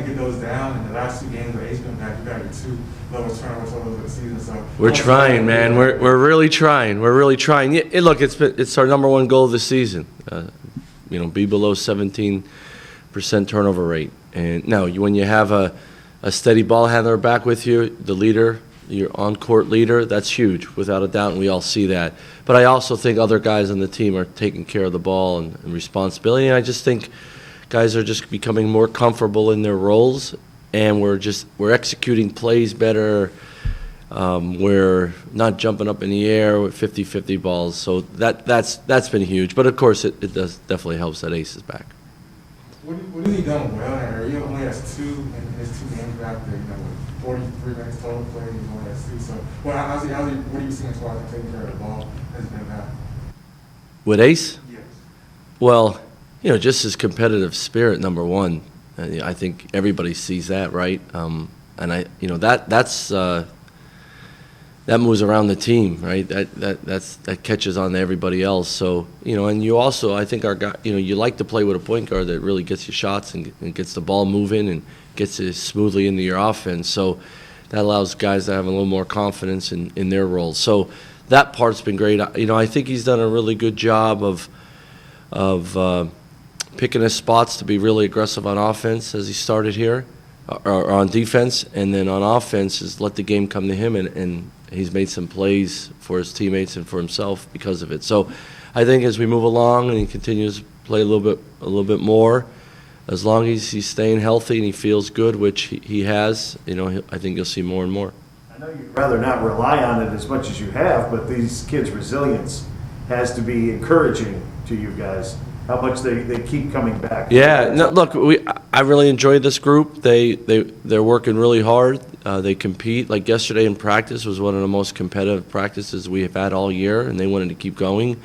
get those down. In the last 2 games where Ace been back, you got your 2 lowest turnover totals of the season. So we're trying, man. We're really trying. We're really trying. Yeah, look, it's our number 1 goal of the season. Be below 17% turnover rate. And now, when you have a steady ball handler back with you, the leader, your on-court leader, that's huge, without a doubt, and we all see that. But I also think other guys on the team are taking care of the ball and responsibility. And I just think guys are just becoming more comfortable in their roles, and we're executing plays better. We're not jumping up in the air with 50-50 balls. So that's been huge. But of course, it does definitely helps that Ace is back. What has he done well? And he only has 2 in his 2 games back there. With 43 minutes total play, he only has 2. So, what are you seeing as far as taking care of the ball? Has been that? With Ace? Yes. Well, just his competitive spirit, number 1. I think everybody sees that, right? And that moves around the team, right? That catches on to everybody else. So, and you also, I think our guy, you like to play with a point guard that really gets you shots and gets the ball moving and gets it smoothly into your offense. So that allows guys to have a little more confidence in their roles. So that part's been great. I think he's done a really good job of picking his spots to be really aggressive on offense as he started here, or on defense, and then on offense is let the game come to him, and he's made some plays for his teammates and for himself because of it. So I think as we move along and he continues to play a little bit more, as long as he's staying healthy and he feels good, which he has, I think you'll see more and more. I know you'd rather not rely on it as much as you have, but these kids' resilience has to be encouraging to you guys. How much they keep coming back. Yeah, no, look, I really enjoyed this group. They're working really hard. They compete. Like yesterday in practice was one of the most competitive practices we have had all year, and they wanted to keep going.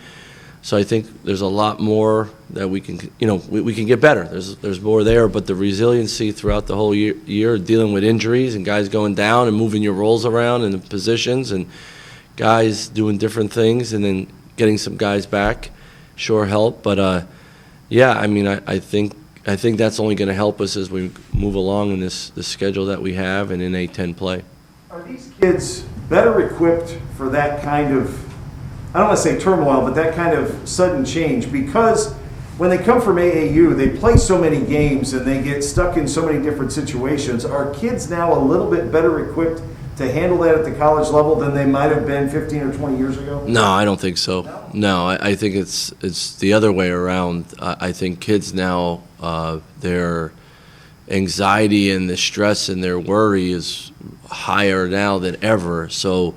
So I think there's a lot more that we can, we can get better. There's more there, but the resiliency throughout the whole year, dealing with injuries and guys going down and moving your roles around and the positions and guys doing different things and then getting some guys back sure help. But yeah, I think that's only going to help us as we move along in this schedule that we have and in A-10 play. Are these kids better equipped for that kind of, I don't want to say turmoil, but that kind of sudden change? Because when they come from AAU, they play so many games and they get stuck in so many different situations. Are kids now a little bit better equipped to handle that at the college level than they might have been 15 or 20 years ago? No, I don't think so. No, I think it's the other way around. I think kids now, their anxiety and the stress and their worry is higher now than ever. So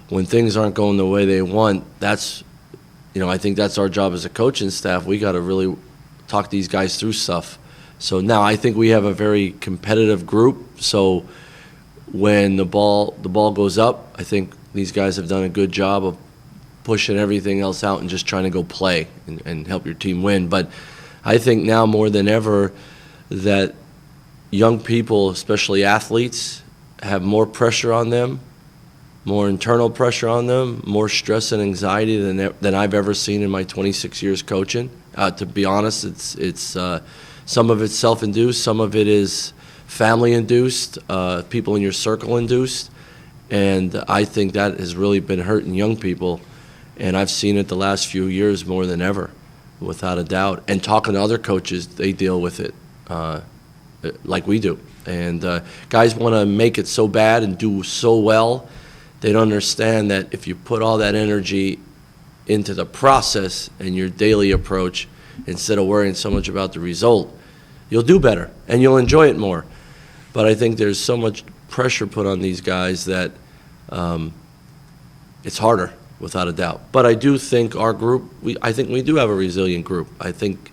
when things aren't going the way they want, that's, I think that's our job as a coaching staff. We got to really talk these guys through stuff. So now I think we have a very competitive group. So when the ball goes up, I think these guys have done a good job of pushing everything else out and just trying to go play and help your team win. But I think now more than ever that young people, especially athletes, have more pressure on them, more internal pressure on them, more stress and anxiety than I've ever seen in my 26 years coaching. To be honest, it's some of it's self-induced, some of it is family-induced, people in your circle induced, and I think that has really been hurting young people, and I've seen it the last few years more than ever, without a doubt. And talking to other coaches, they deal with it like we do. And guys want to make it so bad and do so well, they don't understand that if you put all that energy into the process and your daily approach, instead of worrying so much about the result, you'll do better and you'll enjoy it more. But I think there's so much pressure put on these guys that it's harder, without a doubt. But I do think our group, I think we do have a resilient group. I think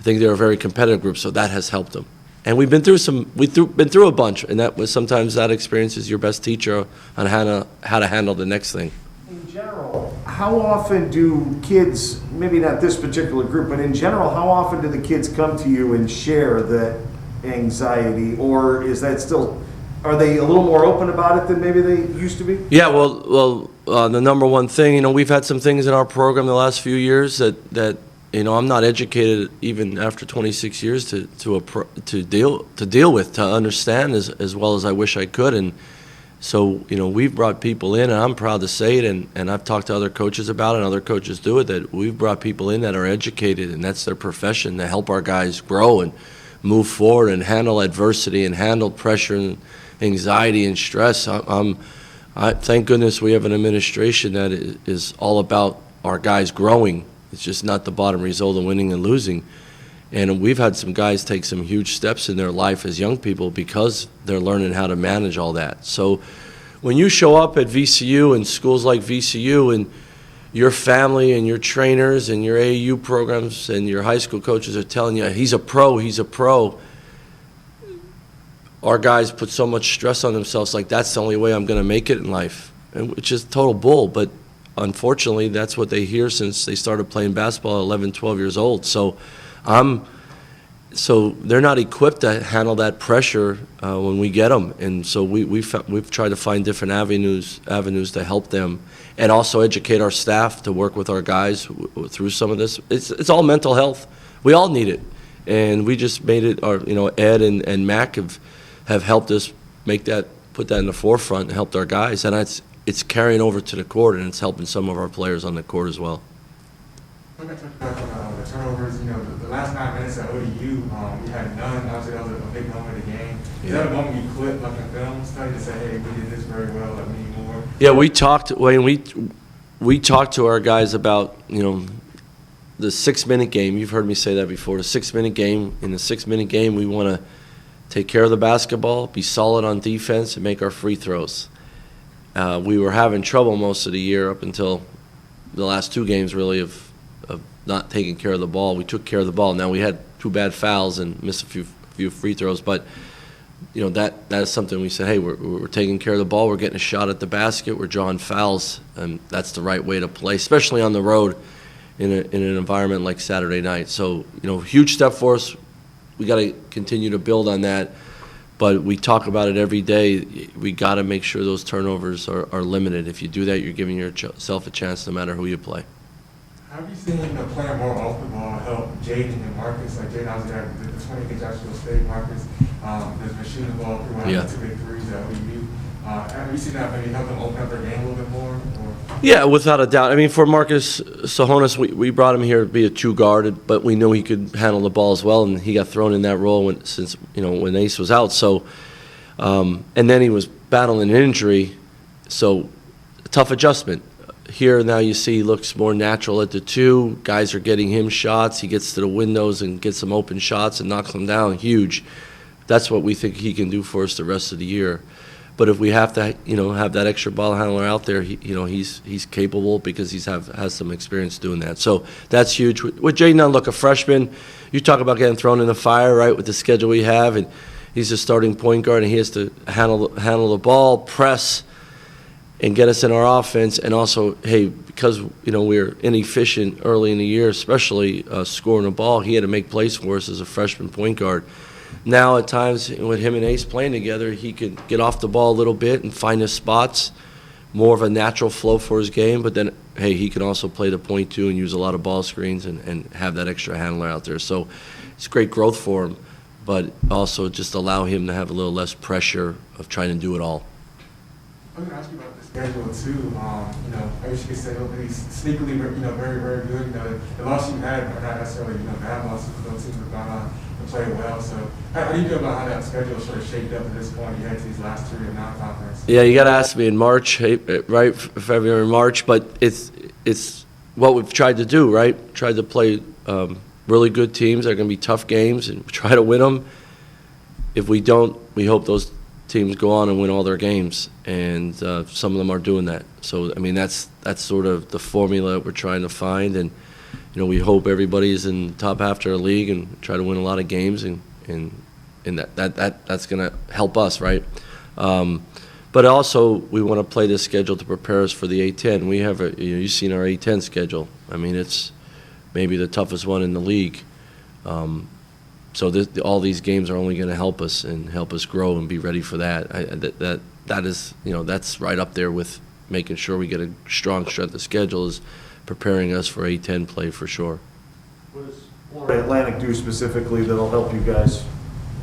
they're a very competitive group, so that has helped them. And we've been through a bunch, and that was sometimes that experience is your best teacher on how to handle the next thing. In general, how often do kids, maybe not this particular group, but in general, how often do the kids come to you and share that anxiety, or is that still, are they a little more open about it than maybe they used to be? Yeah, well, the number one thing, we've had some things in our program the last few years that I'm not educated even after 26 years to deal with, to understand as well as I wish I could. And so, we've brought people in, and I'm proud to say it, and I've talked to other coaches about it, and other coaches do it, that we've brought people in that are educated, and that's their profession, to help our guys grow and move forward and handle adversity and handle pressure and anxiety and stress. I thank goodness we have an administration that is all about our guys growing. It's just not the bottom result of winning and losing. And we've had some guys take some huge steps in their life as young people because they're learning how to manage all that. So when you show up at VCU and schools like VCU, and your family and your trainers and your AAU programs and your high school coaches are telling you, he's a pro, our guys put so much stress on themselves, like that's the only way I'm going to make it in life, and which is total bull. But unfortunately, that's what they hear since they started playing basketball at 11, 12 years old. So they're not equipped to handle that pressure when we get them, and so we've tried to find different avenues to help them, and also educate our staff to work with our guys through some of this. It's all mental health. We all need it, and we just made it. Ed and Mac have helped us put that in the forefront and helped our guys, and it's carrying over to the court, and it's helping some of our players on the court as well. I'm going to touch back on the turnovers. The last 9 minutes at ODU, we had none. Obviously, that was a big moment of the game. Is that a moment you clip like a film study to say, hey, we did this very well, we need more? Yeah, we talked to our guys about, the 6-minute game. You've heard me say that before. The 6-minute game. In the 6-minute game, we want to take care of the basketball, be solid on defense, and make our free throws. We were having trouble most of the year up until the last 2 games, really, of not taking care of the ball. We took care of the ball. Now, we had 2 bad fouls and missed a few free throws, but that is something we said, hey, we're taking care of the ball, we're getting a shot at the basket, we're drawing fouls, and that's the right way to play, especially on the road in an environment like Saturday night. So, huge step for us. We got to continue to build on that, but we talk about it every day. We got to make sure those turnovers are limited. If you do that, you're giving yourself a chance no matter who you play. Have you seen playing more off the ball help Jaden and Marcus? Like Jaden obviously had the 20 against Jacksonville State. Marcus has been shooting the ball pretty well. 2 big threes at OU. Have you seen that maybe help them open up their game a little bit more? Yeah, without a doubt. I mean, for Marcus Sahonis, we brought him here to be a 2 guard, but we knew he could handle the ball as well, and he got thrown in that role when Ace was out. So, and then he was battling an injury, so a tough adjustment. Here now you see he looks more natural at the 2. Guys are getting him shots. He gets to the windows and gets some open shots and knocks them down. Huge. That's what we think he can do for us the rest of the year. But if we have to, have that extra ball handler out there, he's capable because has some experience doing that. So that's huge. With Jaden, look, a freshman, you talk about getting thrown in the fire, right? With the schedule we have, and he's a starting point guard, and he has to handle the ball, press, and get us in our offense. And also, hey, because we're inefficient early in the year, especially scoring the ball, he had to make plays for us as a freshman point guard. Now, at times, with him and Ace playing together, he could get off the ball a little bit and find his spots, more of a natural flow for his game. But then, hey, he can also play the point, too, and use a lot of ball screens and have that extra handler out there. So it's great growth for him, but also just allow him to have a little less pressure of trying to do it all. I'm going to ask you about the schedule, too. I wish you could say maybe sneakily, very, very good. The loss you had are not necessarily, bad losses, but those teams have gone on to play well. So how do you feel about how that schedule sort of shaped up at this point? You had these last 3 in non-conference. Yeah, you got to ask me in March, right? February, March, but it's what we've tried to do, right? Tried to play really good teams. They're going to be tough games, and try to win them. If we don't, we hope those teams go on and win all their games, and some of them are doing that. So, I mean, that's sort of the formula that we're trying to find, and we hope everybody's in the top half of our league and try to win a lot of games, and that's going to help us, right? But also, we want to play this schedule to prepare us for the A10. We have you've seen our A10 schedule. I mean, it's maybe the toughest one in the league. So all these games are only going to help us and help us grow and be ready for that. That is, that's right up there with making sure we get a strong strength of schedule, is preparing us for A10 play for sure. What does Florida Atlantic do specifically that'll help you guys?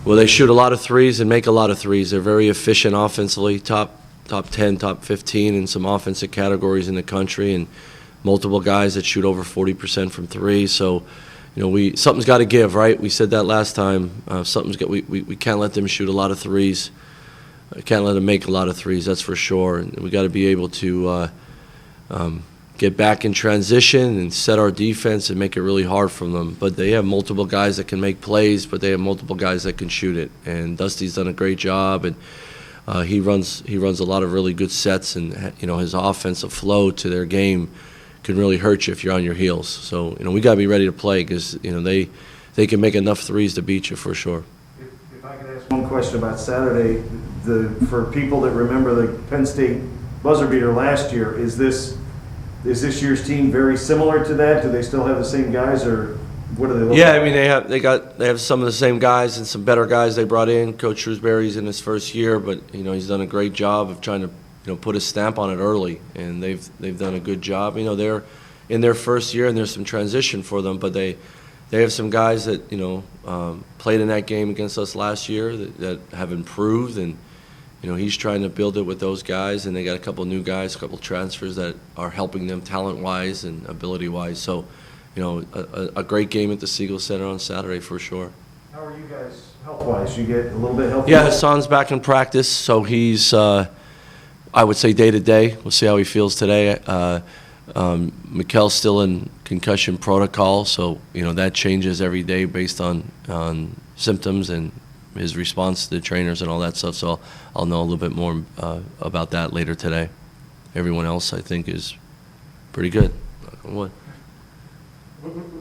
Well, they shoot a lot of threes and make a lot of threes. They're very efficient offensively, top 10, top 15 in some offensive categories in the country, and multiple guys that shoot over 40% from three. So, something's got to give, right? We said that last time. We can't let them shoot a lot of threes. Can't let them make a lot of threes, that's for sure. And we got to be able to get back in transition and set our defense and make it really hard for them. But they have multiple guys that can make plays, but they have multiple guys that can shoot it. And Dusty's done a great job, and he runs a lot of really good sets, and his offensive flow to their game can really hurt you if you're on your heels. So we got to be ready to play, because they can make enough threes to beat you for sure. If I could ask one question about Saturday, for people that remember the Penn State buzzer beater last year, is this year's team very similar to that? Do they still have the same guys, or what do they look like? Yeah, I mean they have some of the same guys and some better guys they brought in. Coach Shrewsbury's in his first year, but he's done a great job of trying to put a stamp on it early, and they've done a good job. They're in their first year, and there's some transition for them, but they have some guys that played in that game against us last year that have improved, and he's trying to build it with those guys, and they got a couple new guys, a couple transfers that are helping them talent-wise and ability-wise. So, a great game at the Siegel Center on Saturday for sure. How are you guys health-wise? You get a little bit healthy? Yeah, Hassan's back in practice, so he's, I would say, day-to-day. We'll see how he feels today. Mikel's still in concussion protocol, so, that changes every day based on symptoms and his response to the trainers and all that stuff, so I'll know a little bit more about that later today. Everyone else, I think, is pretty good. What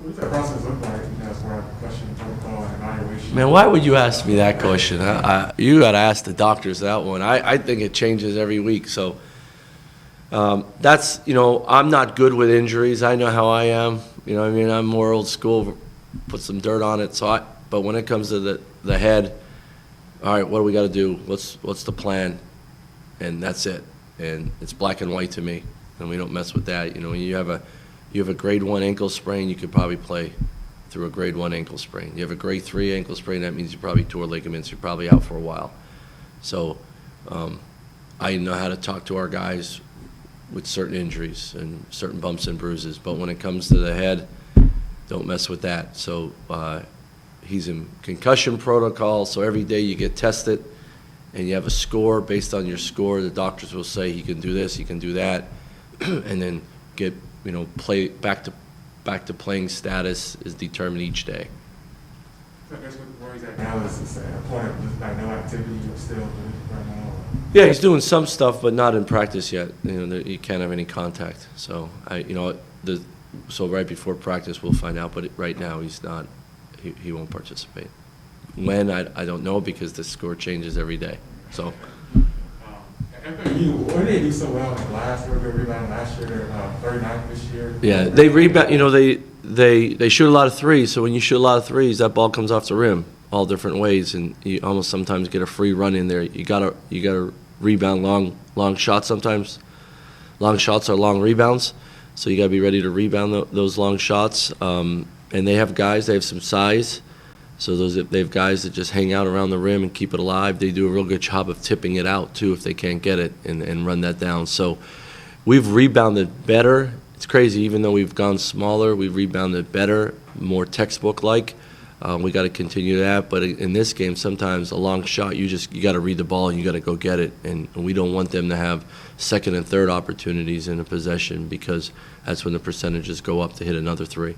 does that process look like, as far as concussion protocol and evaluation? Man, why would you ask me that question? You got to ask the doctors that one. I think it changes every week, so that's, I'm not good with injuries. I know how I am. I'm more old school, put some dirt on it, but when it comes to the head, all right, what do we got to do? What's the plan? And that's it. And it's black and white to me, and we don't mess with that. When you have a grade 1 ankle sprain, you could probably play through a grade 1 ankle sprain. You have a grade 3 ankle sprain, that means you probably tore ligaments. You're probably out for a while. So I know how to talk to our guys with certain injuries and certain bumps and bruises. But when it comes to the head, don't mess with that. So he's in concussion protocol, so every day you get tested and you have a score. Based on your score, the doctors will say he can do this, he can do that, and then get play back to playing status is determined each day. So I guess where he's at now is a point of like no activity still right now. Yeah, he's doing some stuff, but not in practice yet. You can't have any contact. So so right before practice we'll find out. But right now he's not. He won't participate. When, I don't know, because the score changes every day. So. FAU, what did they do so well in last year? They rebounded last year. They're 39th this year. Yeah, they rebound. They shoot a lot of threes. So when you shoot a lot of threes, that ball comes off the rim all different ways, and you almost sometimes get a free run in there. You gotta rebound long shots sometimes. Long shots are long rebounds, so you gotta be ready to rebound those long shots. And they have guys. They have some size. So they have guys that just hang out around the rim and keep it alive. They do a real good job of tipping it out, too, if they can't get it and run that down. So we've rebounded better. It's crazy. Even though we've gone smaller, we've rebounded better, more textbook-like. We got to continue that. But in this game, sometimes a long shot, you got to read the ball and you got to go get it. And we don't want them to have second and third opportunities in a possession, because that's when the percentages go up to hit another three.